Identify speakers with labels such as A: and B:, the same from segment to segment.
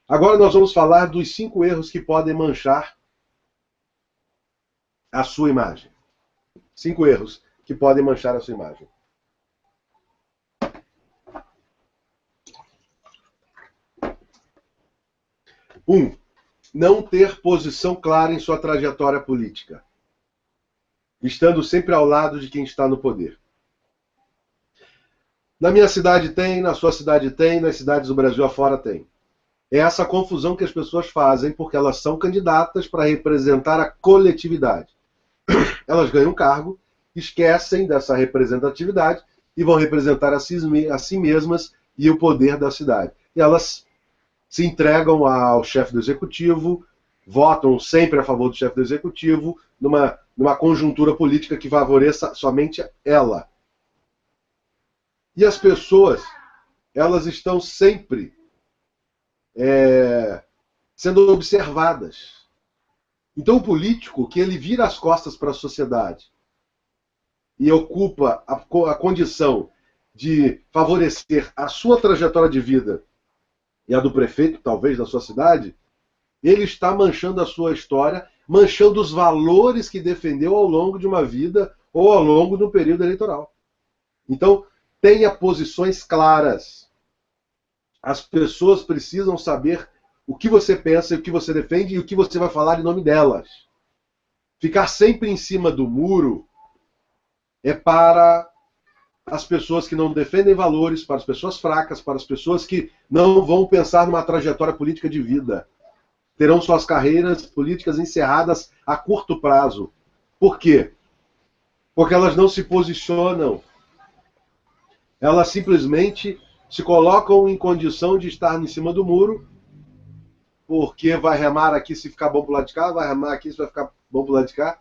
A: Agora nós vamos falar dos 5 erros que podem manchar a sua imagem. 5 erros que podem manchar a sua imagem. 1. Não ter posição clara em sua trajetória política, estando sempre ao lado de quem está no poder. Na minha cidade tem, na sua cidade tem, nas cidades do Brasil afora tem. É essa confusão que as pessoas fazem porque elas são candidatas para representar a coletividade. Elas ganham um cargo, esquecem dessa representatividade e vão representar a si mesmas e o poder da cidade. E elas se entregam ao chefe do executivo, votam sempre a favor do chefe do executivo, numa conjuntura política que favoreça somente ela. E as pessoas, elas estão sempre sendo observadas. Então o político, que ele vira as costas para a sociedade e ocupa a condição de favorecer a sua trajetória de vida e a do prefeito, talvez, da sua cidade, ele está manchando a sua história, manchando os valores que defendeu ao longo de uma vida ou ao longo do período eleitoral. Então, tenha posições claras. As pessoas precisam saber o que você pensa, o que você defende e o que você vai falar em nome delas. Ficar sempre em cima do muro é para as pessoas que não defendem valores, para as pessoas fracas, para as pessoas que não vão pensar numa trajetória política de vida. Terão suas carreiras políticas encerradas a curto prazo. Por quê? Porque elas não se posicionam. Elas simplesmente se colocam em condição de estar em cima do muro, porque vai remar aqui se ficar bom pro lado de cá, vai remar aqui se vai ficar bom pro lado de cá.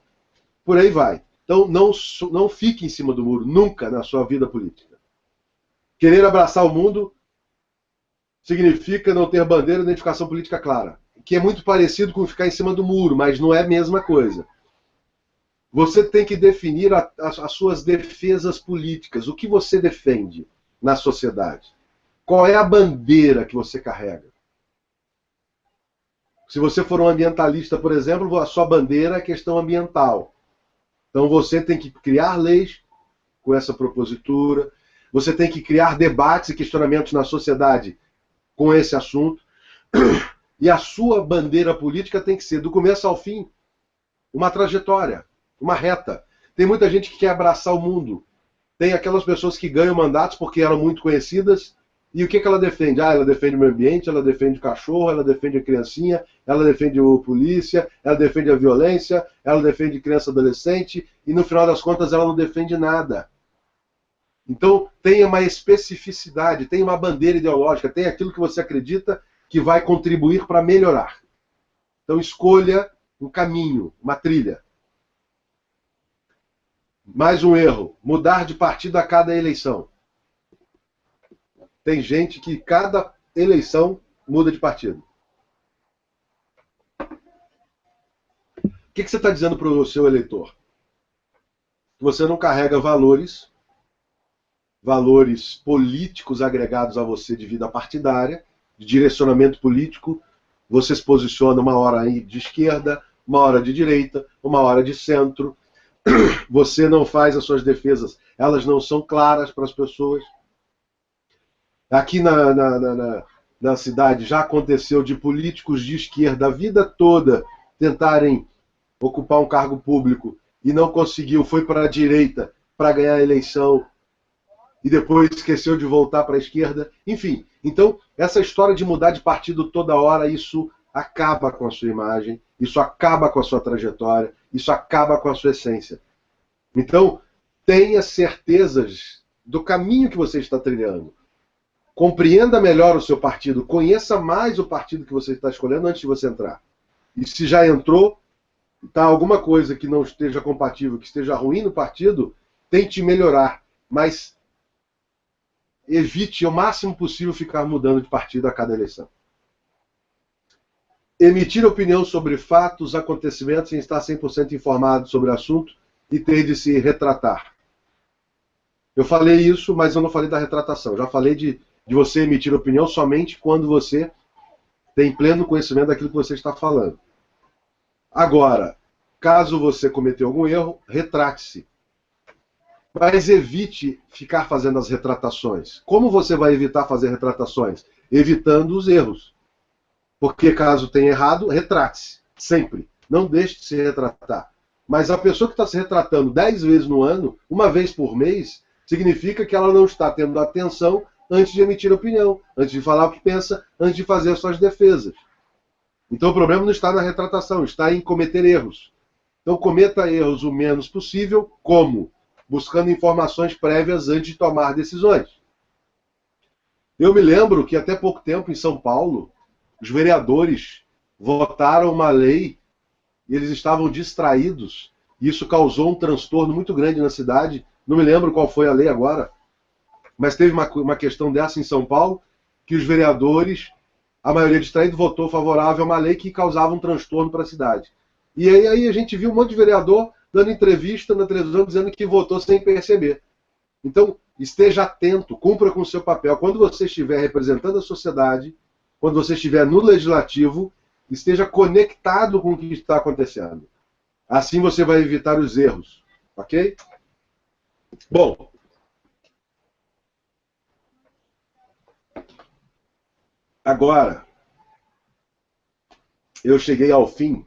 A: Por aí vai. Então não fique em cima do muro, nunca na sua vida política. Querer abraçar o mundo significa não ter bandeira e identificação política clara, que é muito parecido com ficar em cima do muro, mas não é a mesma coisa. Você tem que definir as suas defesas políticas, o que você defende na sociedade. Qual é a bandeira que você carrega? Se você for um ambientalista, por exemplo, a sua bandeira é a questão ambiental. Então você tem que criar leis com essa propositura, você tem que criar debates e questionamentos na sociedade com esse assunto, e a sua bandeira política tem que ser, do começo ao fim, uma trajetória, uma reta. Tem muita gente que quer abraçar o mundo. Tem aquelas pessoas que ganham mandatos porque eram muito conhecidas, e o que ela defende? Ela defende o meio ambiente, ela defende o cachorro, ela defende a criancinha, ela defende a polícia, ela defende a violência, ela defende criança e adolescente, e no final das contas ela não defende nada. Então tenha uma especificidade, tenha uma bandeira ideológica, tenha aquilo que você acredita que vai contribuir para melhorar. Então escolha um caminho, uma trilha. Mais um erro, mudar de partido a cada eleição. Tem gente que cada eleição muda de partido. O que você está dizendo para o seu eleitor? Que você não carrega valores políticos agregados a você de vida partidária, de direcionamento político. Você se posiciona uma hora de esquerda, uma hora de direita, uma hora de centro. Você não faz as suas defesas, elas não são claras para as pessoas. Aqui na cidade já aconteceu de políticos de esquerda a vida toda tentarem ocupar um cargo público e não conseguiu, foi para a direita para ganhar a eleição e depois esqueceu de voltar para a esquerda. Enfim, então essa história de mudar de partido toda hora, isso acaba com a sua imagem, isso acaba com a sua trajetória, isso acaba com a sua essência. Então, tenha certezas do caminho que você está trilhando. Compreenda melhor o seu partido, conheça mais o partido que você está escolhendo antes de você entrar. E se já entrou, está alguma coisa que não esteja compatível, que esteja ruim no partido, tente melhorar, mas evite o máximo possível ficar mudando de partido a cada eleição. Emitir opinião sobre fatos, acontecimentos, sem estar 100% informado sobre o assunto e ter de se retratar. Eu falei isso, mas eu não falei da retratação. Já falei de você emitir opinião somente quando você tem pleno conhecimento daquilo que você está falando. Agora, caso você cometeu algum erro, retrate-se. Mas evite ficar fazendo as retratações. Como você vai evitar fazer retratações? Evitando os erros. Porque caso tenha errado, retrate-se. Sempre. Não deixe de se retratar. Mas a pessoa que está se retratando 10 vezes no ano, uma vez por mês, significa que ela não está tendo atenção antes de emitir opinião, antes de falar o que pensa, antes de fazer as suas defesas. Então o problema não está na retratação, está em cometer erros. Então cometa erros o menos possível. Como? Buscando informações prévias antes de tomar decisões. Eu me lembro que até pouco tempo em São Paulo, os vereadores votaram uma lei e eles estavam distraídos. E isso causou um transtorno muito grande na cidade. Não me lembro qual foi a lei agora, mas teve uma questão dessa em São Paulo, que os vereadores, a maioria distraída, votou favorável a uma lei que causava um transtorno para a cidade. E aí a gente viu um monte de vereador dando entrevista na televisão dizendo que votou sem perceber. Então, esteja atento, cumpra com o seu papel. Quando você estiver representando a sociedade, quando você estiver no legislativo, esteja conectado com o que está acontecendo. Assim você vai evitar os erros. Ok? Bom. Agora, eu cheguei ao fim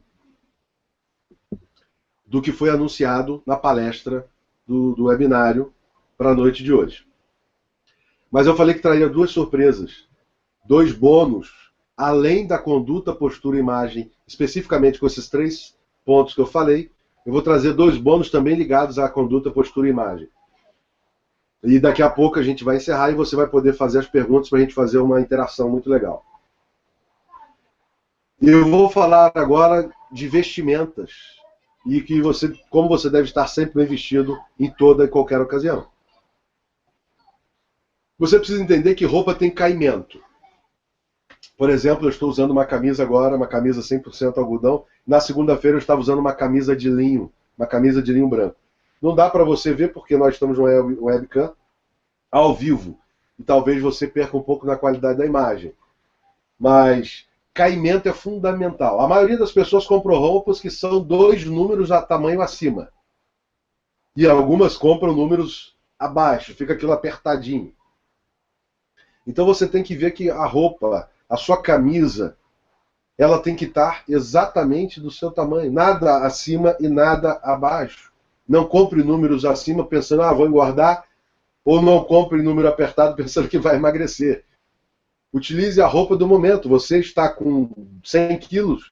A: do que foi anunciado na palestra do webinário para a noite de hoje. Mas eu falei que traria duas surpresas, dois bônus, além da conduta, postura e imagem, especificamente com esses 3 pontos que eu falei, eu vou trazer 2 bônus também ligados à conduta, postura e imagem. E daqui a pouco a gente vai encerrar e você vai poder fazer as perguntas para a gente fazer uma interação muito legal. Eu vou falar agora de vestimentas e que como você deve estar sempre bem vestido em toda e qualquer ocasião. Você precisa entender que roupa tem caimento. Por exemplo, eu estou usando uma camisa agora, uma camisa 100% algodão. Na segunda-feira eu estava usando uma camisa de linho branco. Não dá para você ver porque nós estamos no webcam ao vivo. E talvez você perca um pouco na qualidade da imagem. Mas caimento é fundamental. A maioria das pessoas compram roupas que são 2 números a tamanho acima. E algumas compram números abaixo, fica aquilo apertadinho. Então você tem que ver que a roupa, a sua camisa, ela tem que estar exatamente do seu tamanho. Nada acima e nada abaixo. Não compre números acima pensando, vou engordar, ou não compre número apertado pensando que vai emagrecer. Utilize a roupa do momento. Você está com 100 quilos,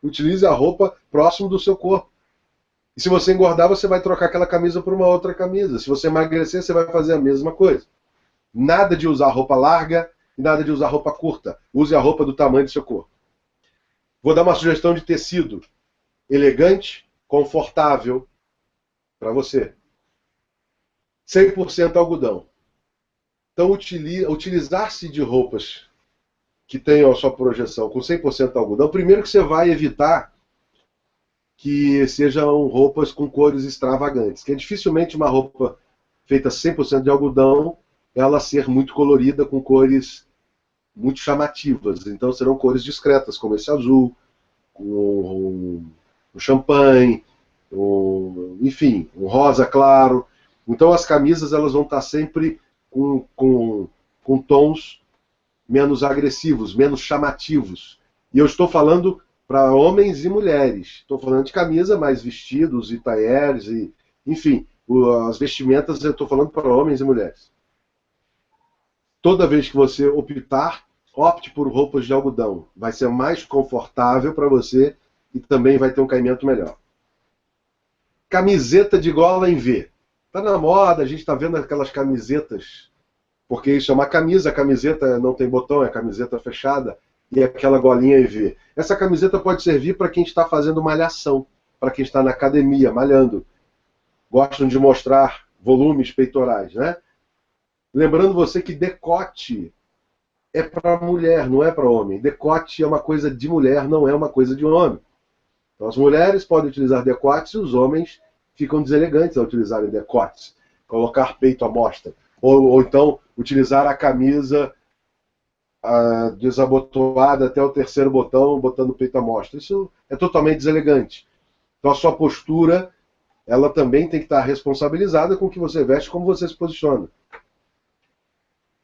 A: utilize a roupa próximo do seu corpo. E se você engordar, você vai trocar aquela camisa por uma outra camisa. Se você emagrecer, você vai fazer a mesma coisa. Nada de usar roupa larga e nada de usar roupa curta. Use a roupa do tamanho do seu corpo. Vou dar uma sugestão de tecido elegante, confortável para você. 100% algodão. Então, utilizar-se de roupas que tenham a sua projeção com 100% algodão, primeiro que você vai evitar que sejam roupas com cores extravagantes, que é dificilmente uma roupa feita 100% de algodão, ela ser muito colorida, com cores muito chamativas. Então serão cores discretas, como esse azul, o champanhe, enfim, um rosa claro. Então as camisas elas vão estar sempre com tons menos agressivos, menos chamativos. E eu estou falando para homens e mulheres. Estou falando de camisa, mas vestidos e tailleres, e, enfim, as vestimentas eu estou falando para homens e mulheres. Toda vez que você opte por roupas de algodão. Vai ser mais confortável para você e também vai ter um caimento melhor. Camiseta de gola em V. Está na moda, a gente está vendo aquelas camisetas, porque isso é uma camisa, a camiseta não tem botão, é camiseta fechada, e é aquela golinha em V. Essa camiseta pode servir para quem está fazendo malhação, para quem está na academia, malhando. Gostam de mostrar volumes peitorais, né? Lembrando você que decote é para mulher, não é para homem. Decote é uma coisa de mulher, não é uma coisa de homem. Então as mulheres podem utilizar decotes e os homens ficam deselegantes ao utilizarem decotes. Colocar peito à mostra. Ou então utilizar a camisa desabotoada até o terceiro botão, botando o peito à mostra. Isso é totalmente deselegante. Então a sua postura, ela também tem que estar responsabilizada com o que você veste, como você se posiciona.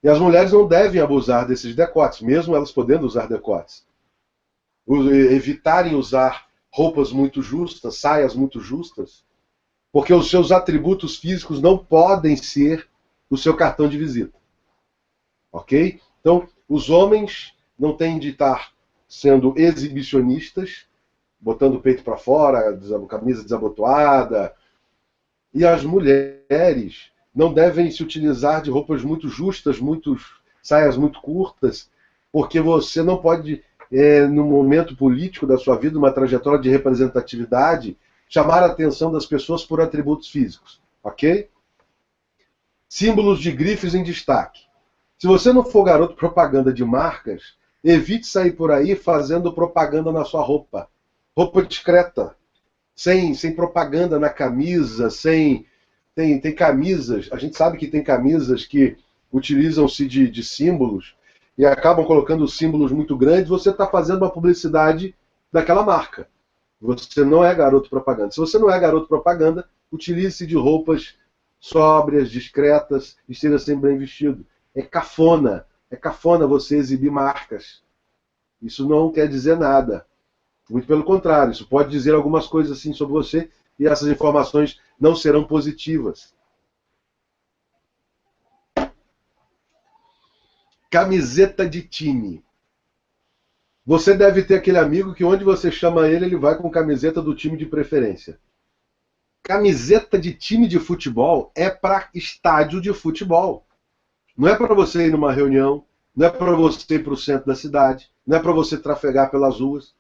A: E as mulheres não devem abusar desses decotes, mesmo elas podendo usar decotes. Evitarem usar roupas muito justas, saias muito justas, porque os seus atributos físicos não podem ser o seu cartão de visita. Ok? Então, os homens não têm de estar sendo exibicionistas, botando o peito para fora, camisa desabotoada. E as mulheres não devem se utilizar de roupas muito justas, saias muito curtas, porque você não pode, no momento político da sua vida, uma trajetória de representatividade, chamar a atenção das pessoas por atributos físicos. Ok? Símbolos de grifes em destaque. Se você não for garoto propaganda de marcas, evite sair por aí fazendo propaganda na sua roupa. Roupa discreta, sem propaganda na camisa, tem camisas, a gente sabe que tem camisas que utilizam-se de símbolos e acabam colocando símbolos muito grandes, você está fazendo uma publicidade daquela marca. Você não é garoto propaganda. Se você não é garoto propaganda, utilize-se de roupas sóbrias, discretas, esteja sempre bem vestido. É cafona você exibir marcas. Isso não quer dizer nada. Muito pelo contrário, isso pode dizer algumas coisas assim sobre você e essas informações não serão positivas. Camiseta de time. Você deve ter aquele amigo que onde você chama ele, ele vai com camiseta do time de preferência. Camiseta de time de futebol é para estádio de futebol. Não é para você ir numa reunião, não é para você ir para o centro da cidade, não é para você trafegar pelas ruas.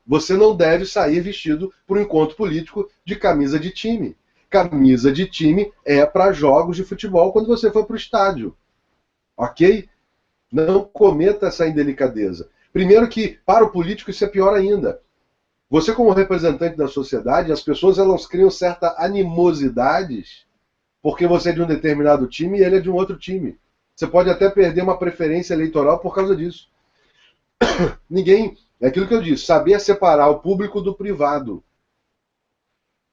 A: Você não deve sair vestido para um encontro político de camisa de time. Camisa de time é para jogos de futebol quando você for para o estádio. Ok? Não cometa essa indelicadeza. Primeiro que, para o político, isso é pior ainda. Você, como representante da sociedade, as pessoas elas criam certa animosidades porque você é de um determinado time e ele é de um outro time. Você pode até perder uma preferência eleitoral por causa disso. Ninguém... É aquilo que eu disse, saber separar o público do privado.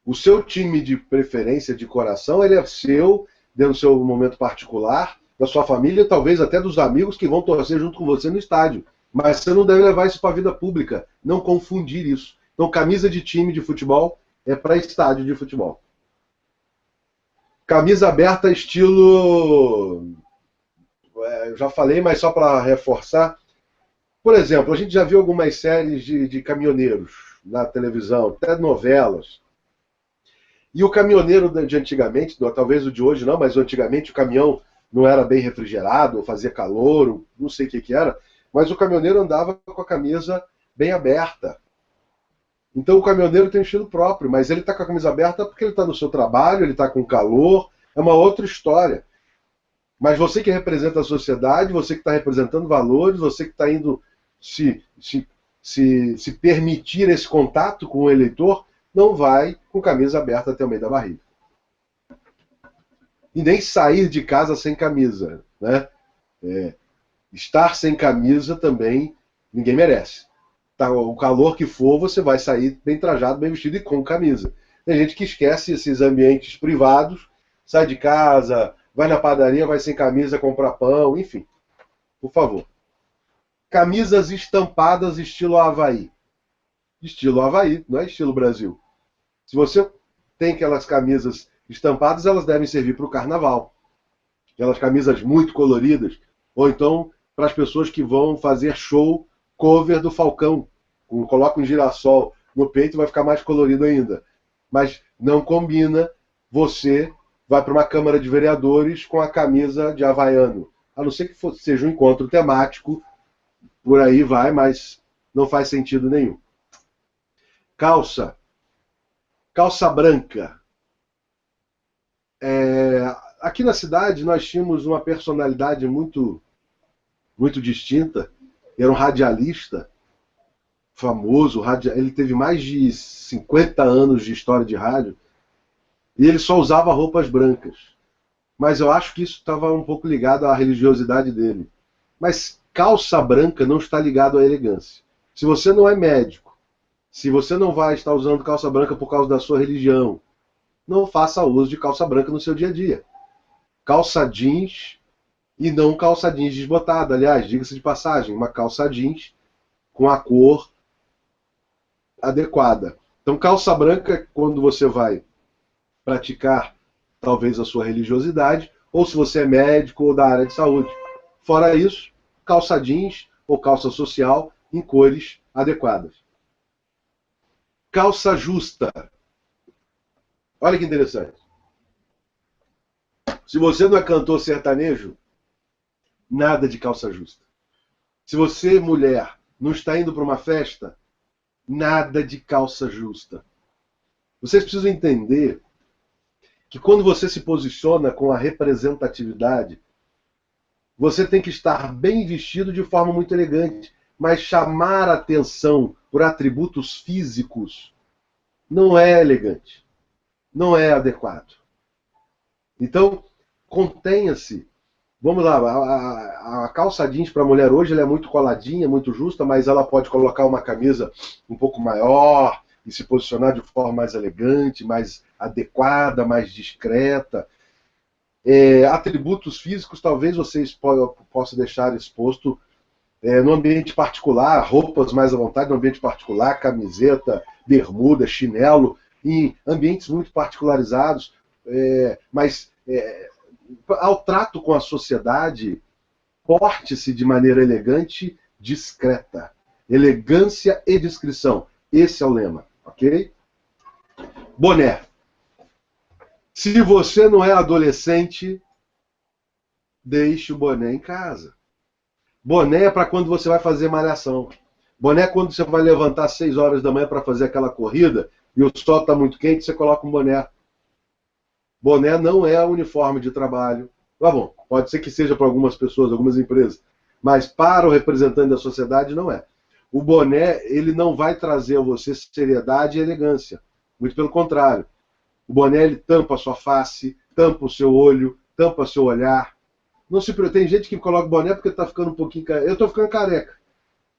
A: O seu time de preferência, de coração, ele é seu, dentro do seu momento particular, da sua família, talvez até dos amigos que vão torcer junto com você no estádio. Mas você não deve levar isso para a vida pública, não confundir isso. Então, camisa de time de futebol é para estádio de futebol. Camisa aberta estilo... eu já falei, mas só para reforçar. Por exemplo, a gente já viu algumas séries de caminhoneiros na televisão, até novelas. E o caminhoneiro de antigamente, talvez o de hoje não, mas antigamente o caminhão não era bem refrigerado, ou fazia calor, ou não sei o que era, mas o caminhoneiro andava com a camisa bem aberta. Então o caminhoneiro tem um estilo próprio, mas ele está com a camisa aberta porque ele está no seu trabalho, ele está com calor, é uma outra história. Mas você que representa a sociedade, você que está representando valores, você que está indo se permitir esse contato com o eleitor, não vai com camisa aberta até o meio da barriga. E nem sair de casa sem camisa. Né? Estar sem camisa também ninguém merece. Tá, o calor que for, você vai sair bem trajado, bem vestido e com camisa. Tem gente que esquece esses ambientes privados, sai de casa, vai na padaria, vai sem camisa comprar pão, enfim. Por favor. Camisas estampadas estilo Havaí. Estilo Havaí, não é estilo Brasil. Se você tem aquelas camisas estampadas, elas devem servir para o carnaval. Aquelas camisas muito coloridas. Ou então para as pessoas que vão fazer show cover do Falcão. Coloca um girassol no peito e vai ficar mais colorido ainda. Mas não combina você vai para uma Câmara de Vereadores com a camisa de havaiano. A não ser que seja um encontro temático, por aí vai, mas não faz sentido nenhum. Calça. Calça branca. Aqui na cidade nós tínhamos uma personalidade muito distinta. Era um radialista famoso. Ele teve mais de 50 anos de história de rádio. E ele só usava roupas brancas. Mas eu acho que isso estava um pouco ligado à religiosidade dele. Mas calça branca não está ligado à elegância. Se você não é médico, se você não vai estar usando calça branca por causa da sua religião, não faça uso de calça branca no seu dia a dia. Calça jeans e não calça jeans desbotada. Aliás, diga-se de passagem, uma calça jeans com a cor adequada. Então, calça branca, quando você vai praticar talvez a sua religiosidade, ou se você é médico ou da área de saúde. Fora isso, calça jeans ou calça social em cores adequadas. Calça justa. Olha que interessante. Se você não é cantor sertanejo, nada de calça justa. Se você, mulher, não está indo para uma festa, nada de calça justa. Vocês precisam entender que quando você se posiciona com a representatividade, você tem que estar bem vestido de forma muito elegante, mas chamar a atenção por atributos físicos não é elegante, não é adequado. Então, contenha-se. Vamos lá, a calça jeans para a mulher hoje ela é muito coladinha, muito justa, mas ela pode colocar uma camisa um pouco maior e se posicionar de forma mais elegante, mais adequada, mais discreta. Atributos físicos talvez vocês possam deixar exposto no ambiente particular, roupas mais à vontade no ambiente particular, camiseta, bermuda, chinelo, em ambientes muito particularizados, mas ao trato com a sociedade, porte-se de maneira elegante, discreta. Elegância e discrição. Esse é o lema, ok? Boné. Se você não é adolescente, deixe o boné em casa. Boné é para quando você vai fazer malhação. Boné é quando você vai levantar às 6 horas da manhã para fazer aquela corrida e o sol está muito quente, você coloca um boné. Boné não é uniforme de trabalho. Tá bom, pode ser que seja para algumas pessoas, algumas empresas, mas para o representante da sociedade não é. O boné, ele não vai trazer a você seriedade e elegância. Muito pelo contrário. O boné, ele tampa a sua face, tampa o seu olho, tampa o seu olhar. Não se tem gente que coloca boné porque está ficando um pouquinho careca. Eu estou ficando careca.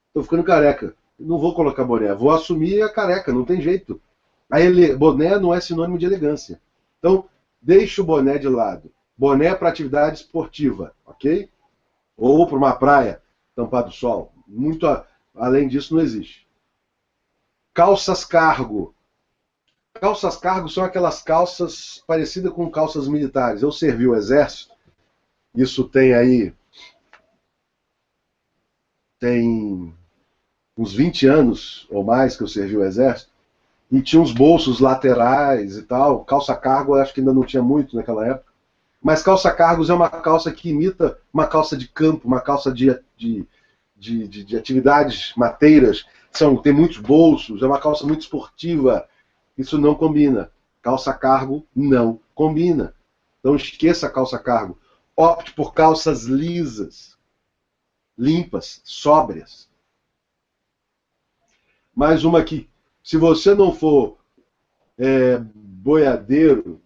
A: Estou ficando careca. Não vou colocar boné. Vou assumir a careca, não tem jeito. Boné não é sinônimo de elegância. Então, deixe o boné de lado. Boné para atividade esportiva, ok? Ou para uma praia, tampar do sol. Muito além disso não existe. Calças cargo. Calças cargo são aquelas calças parecidas com calças militares. Eu servi o exército. Isso tem uns 20 anos ou mais que eu servi o exército. E tinha uns bolsos laterais e tal. Calça cargo, eu acho que ainda não tinha muito naquela época. Mas calça cargos é uma calça que imita uma calça de campo, uma calça de atividades mateiras. Tem muitos bolsos, é uma calça muito esportiva. Isso não combina. Calça cargo não combina. Então esqueça a calça cargo. Opte por calças lisas, limpas, sóbrias. Mais uma aqui. Se você não for boiadeiro,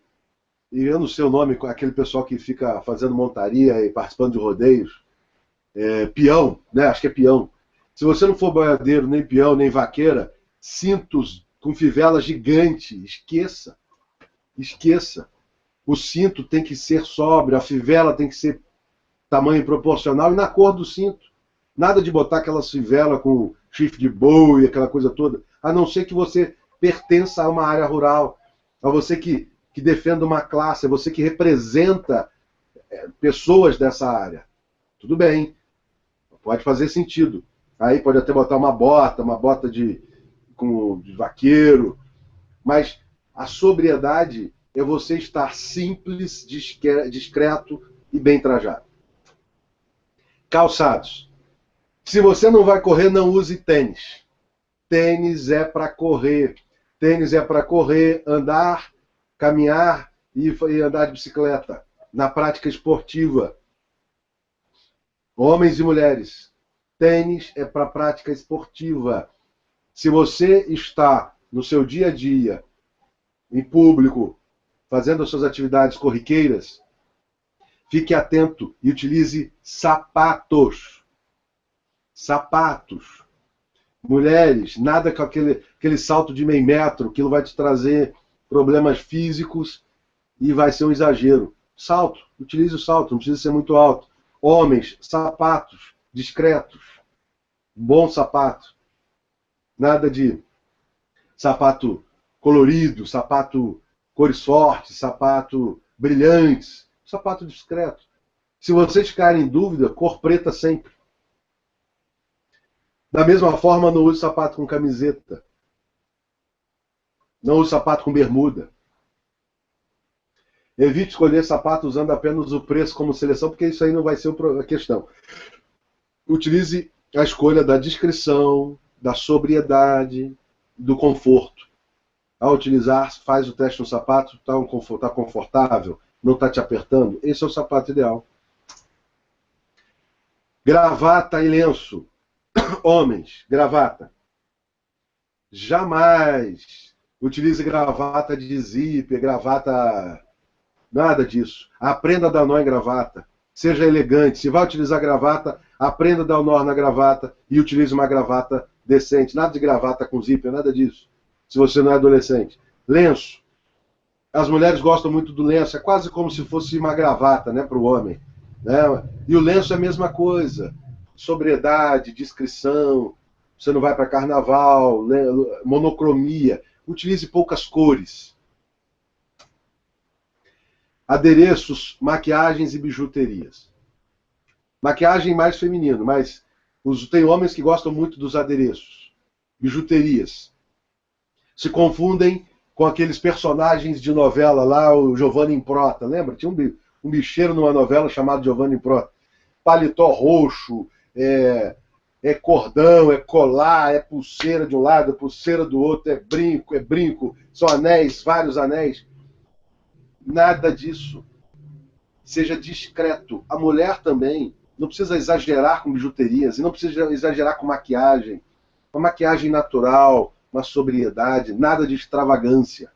A: e eu não sei o nome, aquele pessoal que fica fazendo montaria e participando de rodeios, peão, né? Acho que é peão. Se você não for boiadeiro, nem peão, nem vaqueira, cintos com fivela gigante, esqueça. Esqueça. O cinto tem que ser sóbrio, a fivela tem que ser tamanho proporcional e na cor do cinto. Nada de botar aquela fivela com chifre de boi, aquela coisa toda, a não ser que você pertença a uma área rural, a você que defenda uma classe, a você que representa pessoas dessa área. Tudo bem, pode fazer sentido. Aí pode até botar uma bota de vaqueiro, mas a sobriedade é você estar simples, discreto e bem trajado. Calçados. Se você não vai correr, não use tênis. Tênis é para correr. Tênis é para correr, andar, caminhar e andar de bicicleta. Na prática esportiva. Homens e mulheres. Tênis é para prática esportiva. Se você está no seu dia a dia, em público, fazendo as suas atividades corriqueiras, fique atento e utilize sapatos. Sapatos. Mulheres, nada com aquele salto de meio metro, aquilo vai te trazer problemas físicos e vai ser um exagero. Salto, utilize o salto, não precisa ser muito alto. Homens, sapatos discretos, bom sapato. Nada de sapato colorido, sapato cores fortes, sapato brilhantes, sapato discreto. Se vocês ficarem em dúvida, cor preta sempre. Da mesma forma, não use sapato com camiseta. Não use sapato com bermuda. Evite escolher sapato usando apenas o preço como seleção, porque isso aí não vai ser a questão. Utilize a escolha da discrição, da sobriedade, do conforto. Ao utilizar, faz o teste no sapato, está confortável, não está te apertando. Esse é o sapato ideal. Gravata e lenço. Homens, gravata. Jamais utilize gravata de zíper, gravata... Nada disso. Aprenda a dar nó em gravata. Seja elegante. Se vai utilizar gravata, aprenda a dar o nó na gravata e utilize uma gravata decente. Nada de gravata com zíper, nada disso. Se você não é adolescente. Lenço. As mulheres gostam muito do lenço. É quase como se fosse uma gravata, né, para o homem. Né? E o lenço é a mesma coisa. Sobriedade, discrição. Você não vai para carnaval. Monocromia. Utilize poucas cores. Adereços, maquiagens e bijuterias. Maquiagem mais feminino, mas tem homens que gostam muito dos adereços. Bijuterias. Se confundem com aqueles personagens de novela lá, o Giovanni Improta, lembra? Tinha um bicheiro numa novela chamado Giovanni Improta. Paletó roxo, cordão, é colar, é pulseira de um lado, é pulseira do outro, é brinco, são anéis, vários anéis. Nada disso. Seja discreto. A mulher também não precisa exagerar com bijuterias e não precisa exagerar com maquiagem. Uma maquiagem natural, uma sobriedade, nada de extravagância.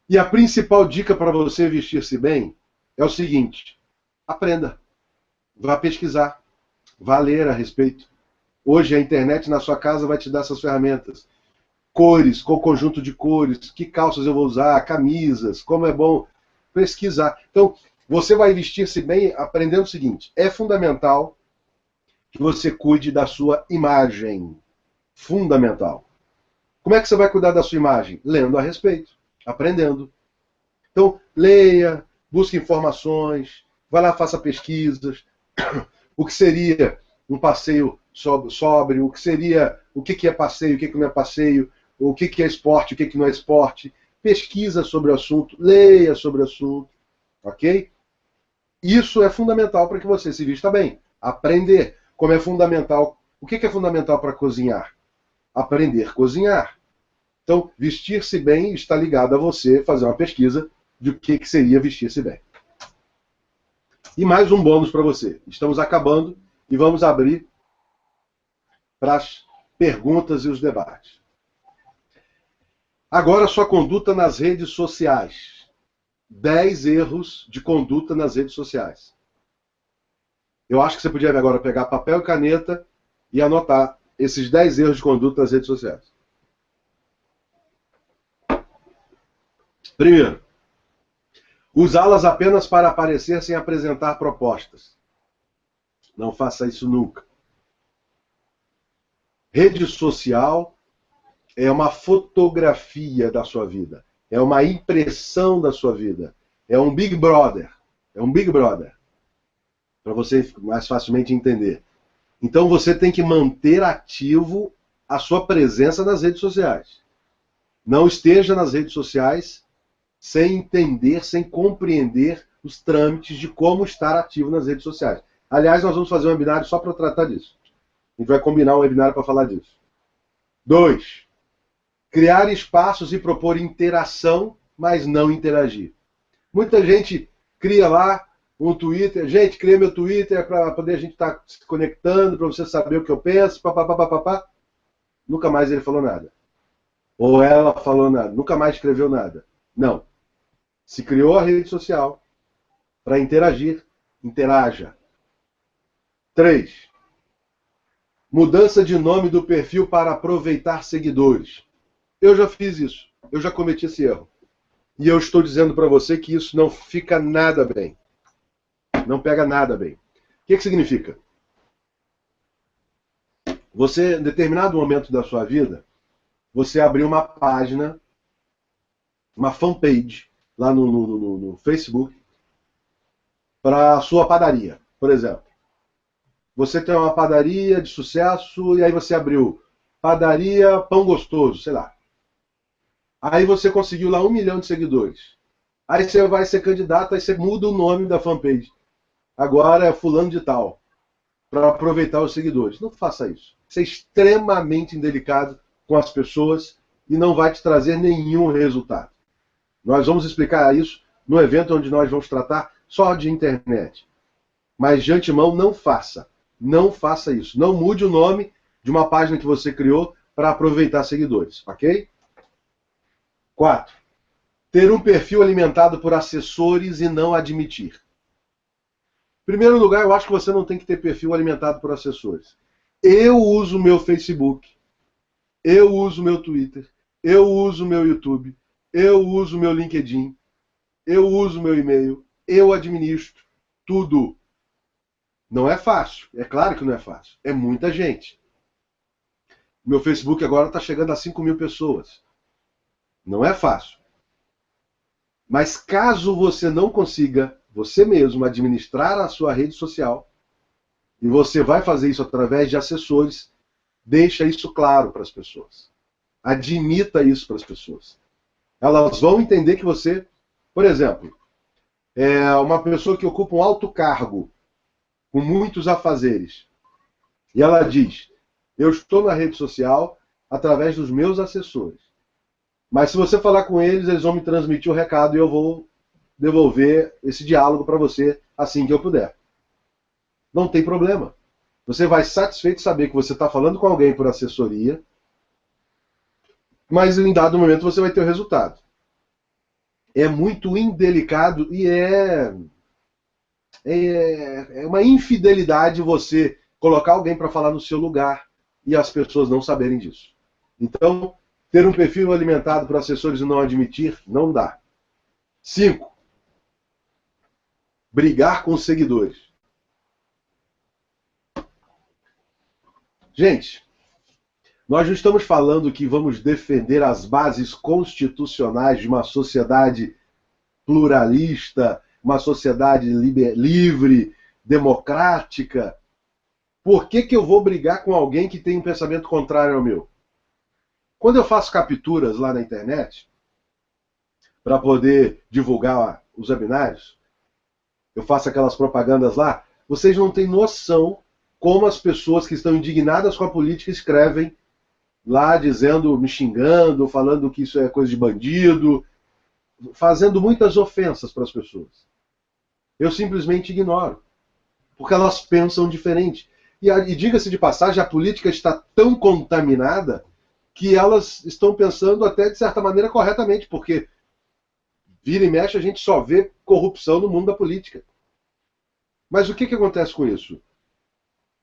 A: E a principal dica para você vestir-se bem é o seguinte: aprenda. Vá pesquisar. Vá ler a respeito. Hoje a internet na sua casa vai te dar essas ferramentas. Cores, qual conjunto de cores, que calças eu vou usar, camisas, como é bom pesquisar. Então, você vai vestir-se bem aprendendo o seguinte: é fundamental que você cuide da sua imagem. Fundamental. Como é que você vai cuidar da sua imagem? Lendo a respeito, aprendendo. Então, leia, busque informações, vai lá, faça pesquisas. O que seria um passeio sóbrio, o que é passeio, o que não é passeio, o que é esporte, o que não é esporte. Pesquisa sobre o assunto, leia sobre o assunto, ok? Isso é fundamental para que você se vista bem. Aprender, como é fundamental. O que é fundamental para cozinhar? Aprender a cozinhar. Então, vestir-se bem está ligado a você fazer uma pesquisa de o que seria vestir-se bem. E mais um bônus para você. Estamos acabando e vamos abrir para as perguntas e os debates. Agora, sua conduta nas redes sociais. 10 erros de conduta nas redes sociais. Eu acho que você podia agora pegar papel e caneta e anotar esses 10 erros de conduta nas redes sociais. Primeiro, usá-las apenas para aparecer sem apresentar propostas. Não faça isso nunca. Rede social é uma fotografia da sua vida. É uma impressão da sua vida. É um Big Brother. É um Big Brother. Para você mais facilmente entender. Então você tem que manter ativo a sua presença nas redes sociais. Não esteja nas redes sociais sem entender, sem compreender os trâmites de como estar ativo nas redes sociais. Aliás, nós vamos fazer um webinário só para tratar disso. A gente vai combinar um webinário para falar disso. 2. Criar espaços e propor interação, mas não interagir. Muita gente cria lá um Twitter. Gente, criei meu Twitter para poder a gente estar se conectando, para você saber o que eu penso, papapá. Nunca mais ele falou nada. Ou ela falou nada. Nunca mais escreveu nada. Não. Se criou a rede social para interagir. Interaja. 3. Mudança de nome do perfil para aproveitar seguidores. Eu já fiz isso. Eu já cometi esse erro. E eu estou dizendo para você que isso não fica nada bem. Não pega nada bem. O que significa? Você, em determinado momento da sua vida, você abriu uma página, uma fanpage, lá no Facebook, para a sua padaria, por exemplo. Você tem uma padaria de sucesso e aí você abriu Padaria Pão Gostoso, sei lá. Aí você conseguiu lá 1 milhão de seguidores. Aí você vai ser candidato, aí você muda o nome da fanpage. Agora é fulano de tal, para aproveitar os seguidores. Não faça isso. Isso é extremamente indelicado com as pessoas e não vai te trazer nenhum resultado. Nós vamos explicar isso no evento onde nós vamos tratar só de internet. Mas de antemão, não faça. Não faça isso. Não mude o nome de uma página que você criou para aproveitar seguidores, ok? 4. Ter um perfil alimentado por assessores e não admitir. Em primeiro lugar, eu acho que você não tem que ter perfil alimentado por assessores. Eu uso o meu Facebook, eu uso o meu Twitter, eu uso o meu YouTube, eu uso o meu LinkedIn, eu uso o meu e-mail, eu administro tudo. Não é fácil, é claro que não é fácil, é muita gente. Meu Facebook agora está chegando a 5 mil pessoas. Não é fácil. Mas caso você não consiga, você mesmo, administrar a sua rede social, e você vai fazer isso através de assessores, deixa isso claro para as pessoas. Admita isso para as pessoas. Elas vão entender que você, por exemplo, é uma pessoa que ocupa um alto cargo, com muitos afazeres. E ela diz, eu estou na rede social através dos meus assessores. Mas se você falar com eles, eles vão me transmitir o recado e eu vou devolver esse diálogo para você assim que eu puder. Não tem problema. Você vai satisfeito saber que você está falando com alguém por assessoria, mas em dado momento você vai ter o resultado. É muito indelicado e é uma infidelidade você colocar alguém para falar no seu lugar e as pessoas não saberem disso. Então, ter um perfil alimentado por assessores e não admitir, não dá. 5. Brigar com os seguidores. Gente, nós não estamos falando que vamos defender as bases constitucionais de uma sociedade pluralista, uma sociedade livre, democrática. Por que eu vou brigar com alguém que tem um pensamento contrário ao meu? Quando eu faço capturas lá na internet, para poder divulgar os webinários, eu faço aquelas propagandas lá, vocês não têm noção como as pessoas que estão indignadas com a política escrevem lá dizendo, me xingando, falando que isso é coisa de bandido, fazendo muitas ofensas para as pessoas. Eu simplesmente ignoro, porque elas pensam diferente. E diga-se de passagem, a política está tão contaminada que elas estão pensando até de certa maneira corretamente, porque vira e mexe a gente só vê corrupção no mundo da política. Mas o que acontece com isso?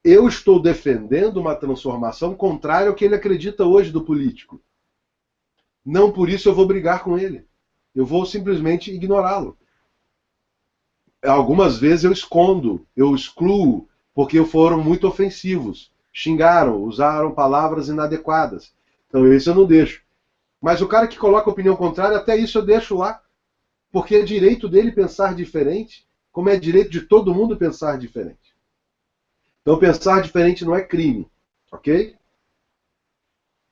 A: Eu estou defendendo uma transformação contrária ao que ele acredita hoje do político. Não por isso eu vou brigar com ele. Eu vou simplesmente ignorá-lo. Algumas vezes eu escondo, eu excluo, porque foram muito ofensivos. Xingaram, usaram palavras inadequadas. Então esse eu não deixo. Mas o cara que coloca opinião contrária, até isso eu deixo lá. Porque é direito dele pensar diferente, como é direito de todo mundo pensar diferente. Então pensar diferente não é crime, ok?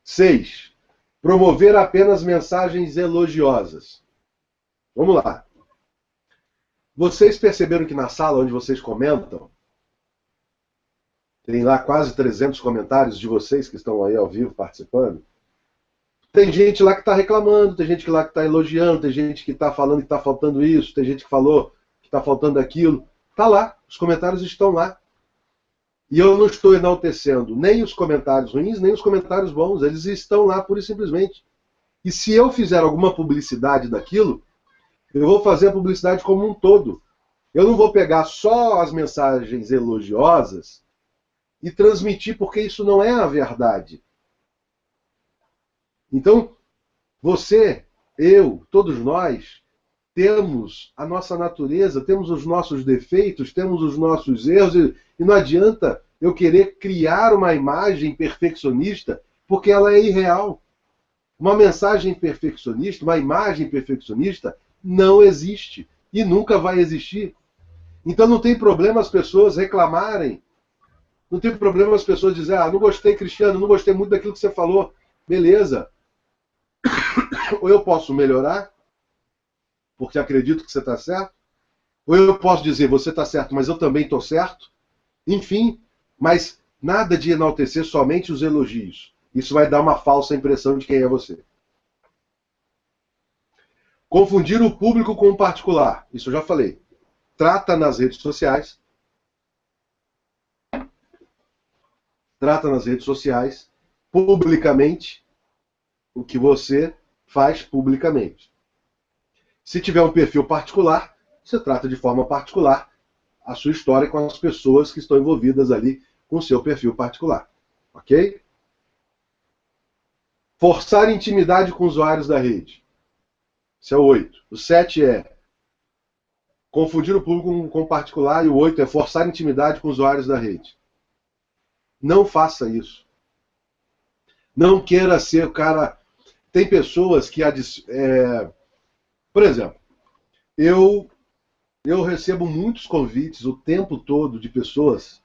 A: 6. Promover apenas mensagens elogiosas. Vamos lá. Vocês perceberam que na sala onde vocês comentam, tem lá quase 300 comentários de vocês que estão aí ao vivo participando? Tem gente lá que está reclamando, tem gente lá que está elogiando, tem gente que está falando que está faltando isso, tem gente que falou que está faltando aquilo. Está lá, os comentários estão lá. E eu não estou enaltecendo nem os comentários ruins, nem os comentários bons. Eles estão lá pura e simplesmente. E se eu fizer alguma publicidade daquilo, eu vou fazer a publicidade como um todo. Eu não vou pegar só as mensagens elogiosas e transmitir, porque isso não é a verdade. Então, você, eu, todos nós, temos a nossa natureza, temos os nossos defeitos, temos os nossos erros, e não adianta eu querer criar uma imagem perfeccionista, porque ela é irreal. Uma mensagem perfeccionista, uma imagem perfeccionista, não existe e nunca vai existir. Então não tem problema as pessoas reclamarem, não tem problema as pessoas dizerem, ah, não gostei, Cristiano, não gostei muito daquilo que você falou. Beleza. Ou eu posso melhorar, porque acredito que você está certo, ou eu posso dizer, você está certo, mas eu também estou certo. Enfim, mas nada de enaltecer somente os elogios. Isso vai dar uma falsa impressão de quem é você. Confundir o público com o particular. Isso eu já falei. Trata nas redes sociais. Trata nas redes sociais, publicamente, o que você faz publicamente. Se tiver um perfil particular, você trata de forma particular a sua história com as pessoas que estão envolvidas ali com o seu perfil particular. Ok? Forçar intimidade com usuários da rede. Esse é o 8. O 7 é confundir o público com o particular. E o 8 é forçar intimidade com usuários da rede. Não faça isso. Não queira ser o cara... Tem pessoas que... Por exemplo, eu recebo muitos convites o tempo todo de pessoas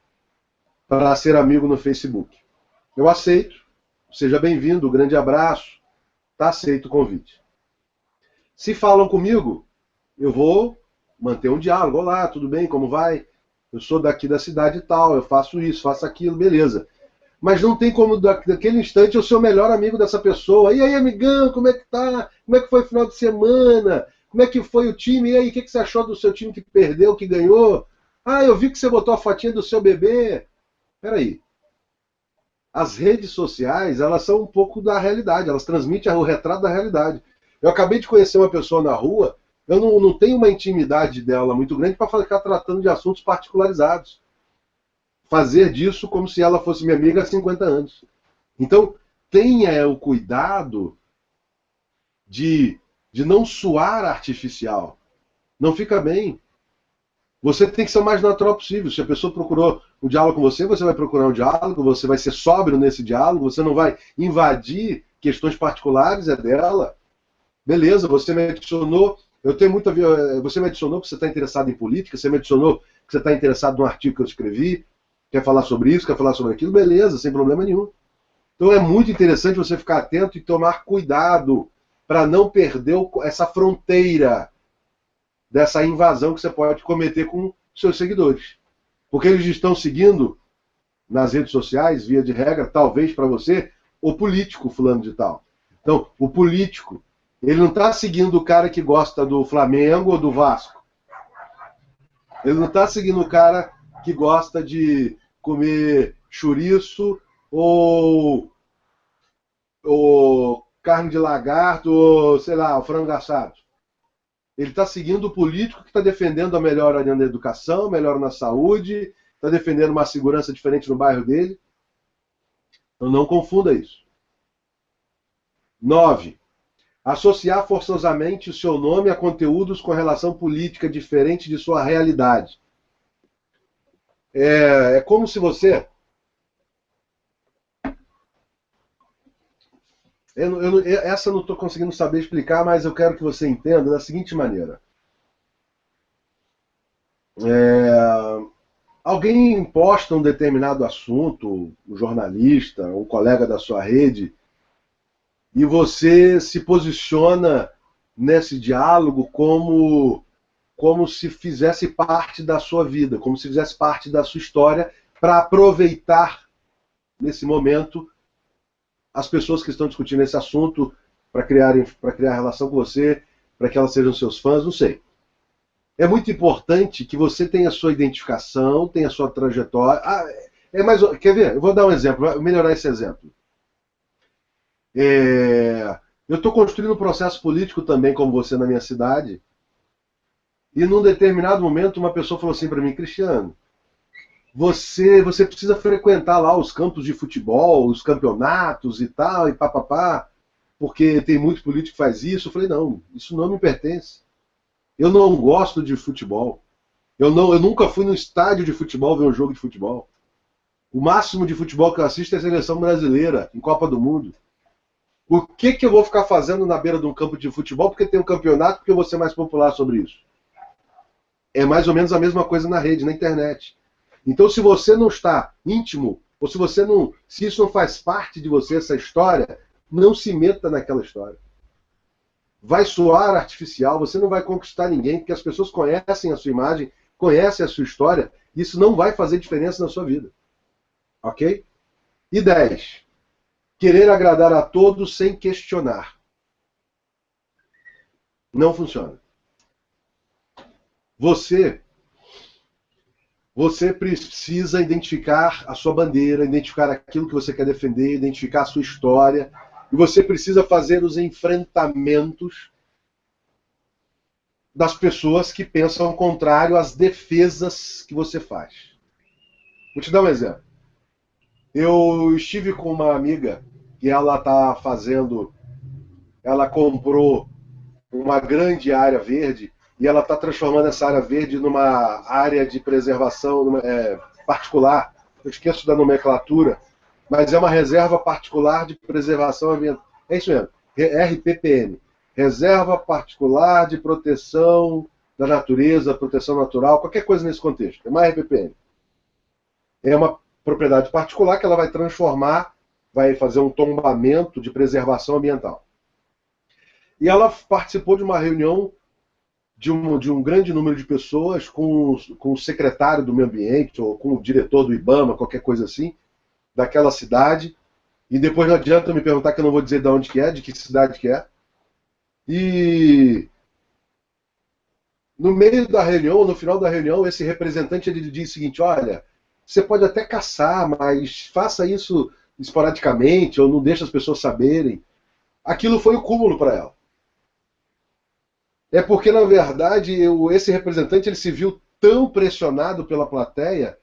A: para ser amigo no Facebook. Eu aceito. Seja bem-vindo, grande abraço. Tá aceito o convite. Se falam comigo, eu vou manter um diálogo. Olá, tudo bem? Como vai? Eu sou daqui da cidade e tal, eu faço isso, faço aquilo, beleza. Mas não tem como, daquele instante, eu ser o melhor amigo dessa pessoa. E aí, amigão, como é que tá? Como é que foi o final de semana? Como é que foi o time? E aí, o que você achou do seu time que perdeu, que ganhou? Ah, eu vi que você botou a fotinha do seu bebê. Peraí. As redes sociais, elas são um pouco da realidade, elas transmitem o retrato da realidade. Eu acabei de conhecer uma pessoa na rua, eu não tenho uma intimidade dela muito grande para ficar tratando de assuntos particularizados. Fazer disso como se ela fosse minha amiga há 50 anos. Então, tenha o cuidado de não soar artificial. Não fica bem. Você tem que ser o mais natural possível. Se a pessoa procurou o diálogo com você, você vai procurar um diálogo, você vai ser sóbrio nesse diálogo, você não vai invadir questões particulares, é dela. Beleza, você me adicionou, você me adicionou porque você está interessado em política, você me adicionou porque você está interessado num artigo que eu escrevi, quer falar sobre isso, quer falar sobre aquilo, beleza, sem problema nenhum. Então é muito interessante você ficar atento e tomar cuidado para não perder essa fronteira dessa invasão que você pode cometer com seus seguidores. Porque eles estão seguindo nas redes sociais, via de regra, talvez para você, o político fulano de tal. Então, o político, ele não está seguindo o cara que gosta do Flamengo ou do Vasco. Ele não está seguindo o cara que gosta de comer chouriço ou carne de lagarto ou, sei lá, o frango assado. Ele está seguindo o político que está defendendo a melhora na educação, melhora na saúde, está defendendo uma segurança diferente no bairro dele. Então não confunda isso. 9. Associar forçosamente o seu nome a conteúdos com relação política diferente de sua realidade. É como se essa eu não estou conseguindo saber explicar, mas eu quero que você entenda da seguinte maneira. Alguém posta um determinado assunto, um jornalista, um colega da sua rede, e você se posiciona nesse diálogo como se fizesse parte da sua vida, como se fizesse parte da sua história, para aproveitar nesse momento as pessoas que estão discutindo esse assunto para criar relação com você, para que elas sejam seus fãs, não sei. É muito importante que você tenha a sua identificação, tenha a sua trajetória. Quer ver? Eu vou dar um exemplo, vou melhorar esse exemplo. Eu estou construindo um processo político também, como você, na minha cidade, e num determinado momento uma pessoa falou assim para mim, Cristiano, você precisa frequentar lá os campos de futebol, os campeonatos e tal, e papapá, porque tem muito político que faz isso. Eu falei, não, isso não me pertence. Eu não gosto de futebol. Eu nunca fui no estádio de futebol ver um jogo de futebol. O máximo de futebol que eu assisto é a seleção brasileira, em Copa do Mundo. O que eu vou ficar fazendo na beira de um campo de futebol porque tem um campeonato, porque eu vou ser mais popular sobre isso? É mais ou menos a mesma coisa na rede, na internet. Então, se você não está íntimo, ou se você não, se isso não faz parte de você, essa história, não se meta naquela história. Vai soar artificial, você não vai conquistar ninguém, porque as pessoas conhecem a sua imagem, conhecem a sua história, e isso não vai fazer diferença na sua vida. Ok? E 10. Querer agradar a todos sem questionar. Não funciona. Você precisa identificar a sua bandeira, identificar aquilo que você quer defender, identificar a sua história, e você precisa fazer os enfrentamentos das pessoas que pensam ao contrário às defesas que você faz. Vou te dar um exemplo. Eu estive com uma amiga e ela está fazendo, ela comprou uma grande área verde e ela está transformando essa área verde numa área de preservação particular. Eu esqueço da nomenclatura, mas é uma reserva particular de preservação ambiental. É isso mesmo, RPPN. Reserva Particular de Proteção da Natureza, Proteção Natural, qualquer coisa nesse contexto. É uma RPPN. É uma propriedade particular que ela vai transformar, vai fazer um tombamento de preservação ambiental. E ela participou de uma reunião de um grande número de pessoas com o secretário do meio ambiente, ou com o diretor do IBAMA, qualquer coisa assim, daquela cidade. E depois não adianta me perguntar que eu não vou dizer de onde que é, de que cidade que é. E no meio da reunião, no final da reunião, esse representante ele diz o seguinte: olha, você pode até caçar, mas faça isso esporadicamente, ou não deixe as pessoas saberem. Aquilo foi o cúmulo para ela. É porque, na verdade, esse representante ele se viu tão pressionado pela plateia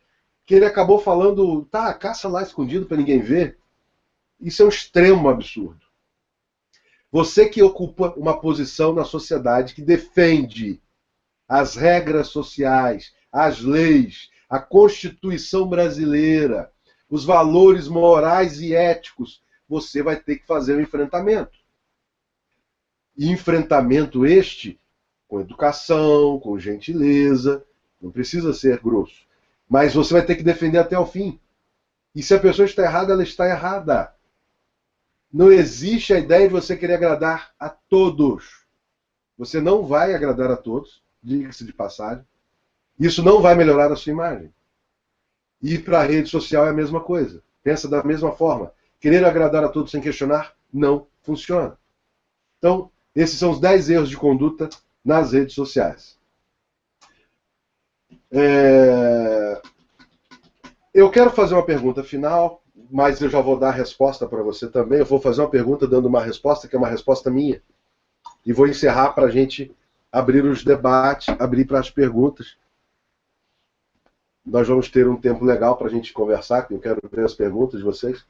A: que ele acabou falando, tá, caça lá escondido para ninguém ver. Isso é um extremo absurdo. Você que ocupa uma posição na sociedade que defende as regras sociais, as leis, a Constituição brasileira, os valores morais e éticos, você vai ter que fazer um enfrentamento. E enfrentamento este com educação, com gentileza, não precisa ser grosso. Mas você vai ter que defender até o fim. E se a pessoa está errada, ela está errada. Não existe a ideia de você querer agradar a todos. Você não vai agradar a todos, diga-se de passagem. Isso não vai melhorar a sua imagem. E para a rede social é a mesma coisa. Pensa da mesma forma. Querer agradar a todos sem questionar não funciona. Então, esses são os 10 erros de conduta nas redes sociais. Eu quero fazer uma pergunta final, mas eu já vou dar a resposta para você também. Eu vou fazer uma pergunta dando uma resposta, que é uma resposta minha. E vou encerrar para a gente abrir os debates, abrir para as perguntas. Nós vamos ter um tempo legal para a gente conversar, que eu quero ver as perguntas de vocês.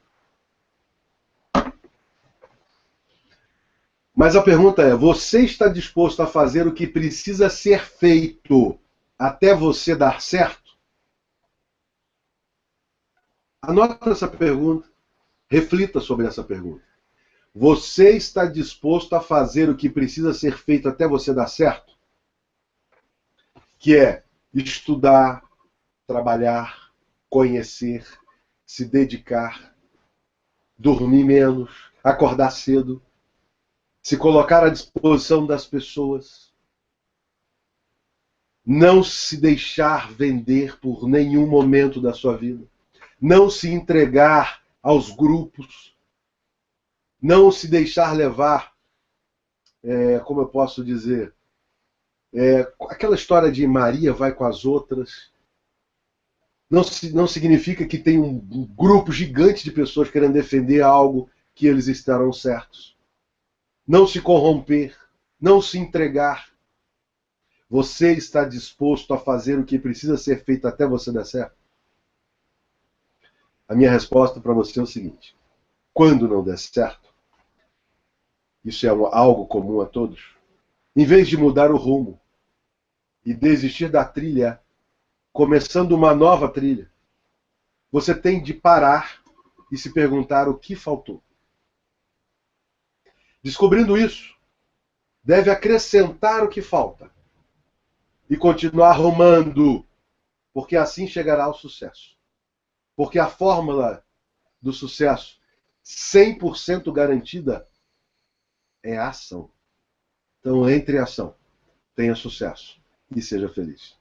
A: Mas a pergunta é, você está disposto a fazer o que precisa ser feito até você dar certo? Anota essa pergunta, reflita sobre essa pergunta. Você está disposto a fazer o que precisa ser feito até você dar certo? Que é estudar, trabalhar, conhecer, se dedicar, dormir menos, acordar cedo, se colocar à disposição das pessoas, não se deixar vender por nenhum momento da sua vida, não se entregar aos grupos, não se deixar levar, como eu posso dizer, aquela história de Maria vai com as outras. Não significa que tem um grupo gigante de pessoas querendo defender algo que eles estarão certos. Não se corromper, não se entregar. Você está disposto a fazer o que precisa ser feito até você dar certo? A minha resposta para você é o seguinte: quando não der certo, isso é algo comum a todos, em vez de mudar o rumo e desistir da trilha, começando uma nova trilha, você tem de parar e se perguntar o que faltou. Descobrindo isso, deve acrescentar o que falta e continuar arrumando, porque assim chegará ao sucesso. Porque a fórmula do sucesso 100% garantida é a ação. Então, entre em ação, tenha sucesso e seja feliz.